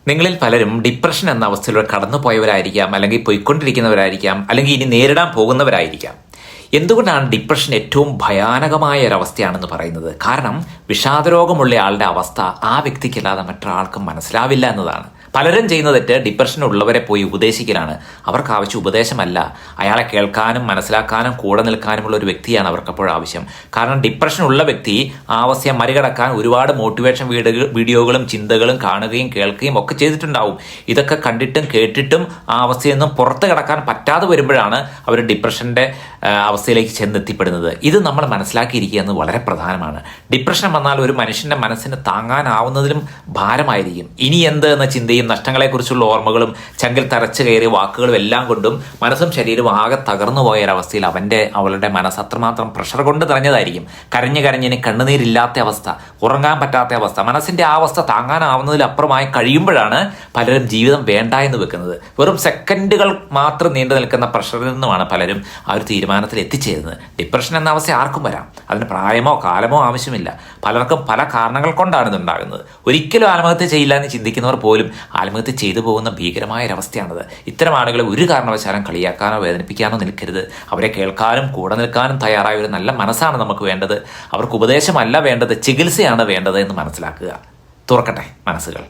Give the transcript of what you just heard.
നിങ്ങളിൽ പലരും ഡിപ്രഷൻ എന്ന അവസ്ഥയിലൂടെ കടന്നുപോയവരായിരിക്കാം, അല്ലെങ്കിൽ പോയിക്കൊണ്ടിരിക്കുന്നവരായിരിക്കാം, അല്ലെങ്കിൽ ഇനി നേരിടാൻ പോകുന്നവരായിരിക്കാം. എന്തുകൊണ്ടാണ് ഡിപ്രഷൻ ഏറ്റവും ഭയാനകമായ ഒരവസ്ഥയാണെന്ന് പറയുന്നത്? കാരണം വിഷാദരോഗമുള്ള ആളുടെ അവസ്ഥ ആ വ്യക്തിക്കല്ലാതെ മറ്റൊരാൾക്കും മനസ്സിലാവില്ല എന്നതാണ്. പലരും ചെയ്യുന്ന തെറ്റ് ഡിപ്രഷൻ ഉള്ളവരെ പോയി ഉപദേശിക്കലാണ്. അവർക്ക് ആവശ്യം ഉപദേശമല്ല, അയാളെ കേൾക്കാനും മനസ്സിലാക്കാനും കൂടെ നിൽക്കാനുമുള്ള ഒരു വ്യക്തിയാണ് അവർക്കപ്പോൾ ആവശ്യം. കാരണം ഡിപ്രഷൻ ഉള്ള വ്യക്തി ആ അവസ്ഥയെ മറികടക്കാൻ ഒരുപാട് മോട്ടിവേഷൻ വീഡിയോകളും ചിന്തകളും കാണുകയും കേൾക്കുകയും ഒക്കെ ചെയ്തിട്ടുണ്ടാവും. ഇതൊക്കെ കണ്ടിട്ടും കേട്ടിട്ടും ആ അവസ്ഥയിൽ നിന്നും പുറത്ത് കടക്കാൻ പറ്റാതെ വരുമ്പോഴാണ് അവർ ഡിപ്രഷൻ്റെ അവസ്ഥയിലേക്ക് ചെന്നെത്തിപ്പെടുന്നത്. ഇത് നമ്മൾ മനസ്സിലാക്കിയിരിക്കുക എന്ന് വളരെ പ്രധാനമാണ്. ഡിപ്രഷൻ വന്നാൽ ഒരു മനുഷ്യൻ്റെ മനസ്സിന് താങ്ങാനാവുന്നതിലും ഭാരമായിരിക്കും. ഇനി എന്ത് എന്ന ചിന്തയും നഷ്ടങ്ങളെക്കുറിച്ചുള്ള ഓർമ്മകളും ചങ്കിൽ തറച്ചു കയറിയ വാക്കുകളും എല്ലാം കൊണ്ടും മനസ്സും ശരീരവും ആകെ തകർന്നു പോയ ഒരവസ്ഥയിൽ അവളുടെ മനസ്സ് അത്രമാത്രം പ്രഷർ കൊണ്ട് നിറഞ്ഞതായിരിക്കും. കരഞ്ഞിന് കണ്ണുനീരില്ലാത്ത അവസ്ഥ, ഉറങ്ങാൻ പറ്റാത്ത അവസ്ഥ, മനസ്സിൻ്റെ ആ അവസ്ഥ താങ്ങാനാവുന്നതിലപ്പുറമായി കഴിയുമ്പോഴാണ് പലരും ജീവിതം വേണ്ട എന്ന് വെക്കുന്നത്. വെറും സെക്കൻഡുകൾ മാത്രം നീണ്ടു നിൽക്കുന്ന പ്രഷറിൽ നിന്നുമാണ് പലരും ആ ഒരു തീരുമാനത്തിൽ എത്തിച്ചേരുന്നത്. ഡിപ്രഷൻ എന്ന അവസ്ഥ ആർക്കും വരാം. അതിന് പ്രായമോ കാലമോ ആവശ്യമില്ല. പലർക്കും പല കാരണങ്ങൾ കൊണ്ടാണ് ഇതുണ്ടാകുന്നത്. ഒരിക്കലും ആത്മഹത്യ ചെയ്യില്ല എന്ന് ചിന്തിക്കുന്നവർ പോലും ആത്മഹത്യ ചെയ്തു പോകുന്ന ഭീകരമായ ഒരവസ്ഥയാണത്. ഇത്തരം ആളുകളെ ഒരു കാരണവശാലും കളിയാക്കാനോ വേദനിപ്പിക്കാനോ നിൽക്കരുത്. അവരെ കേൾക്കാനും കൂടെ നിൽക്കാനും തയ്യാറായ ഒരു നല്ല മനസ്സാണ് നമുക്ക് വേണ്ടത്. അവർക്ക് ഉപദേശമല്ല വേണ്ടത്, ചികിത്സയാണ് വേണ്ടത് എന്ന് മനസ്സിലാക്കുക. തുറക്കട്ടെ മനസ്സുകൾ.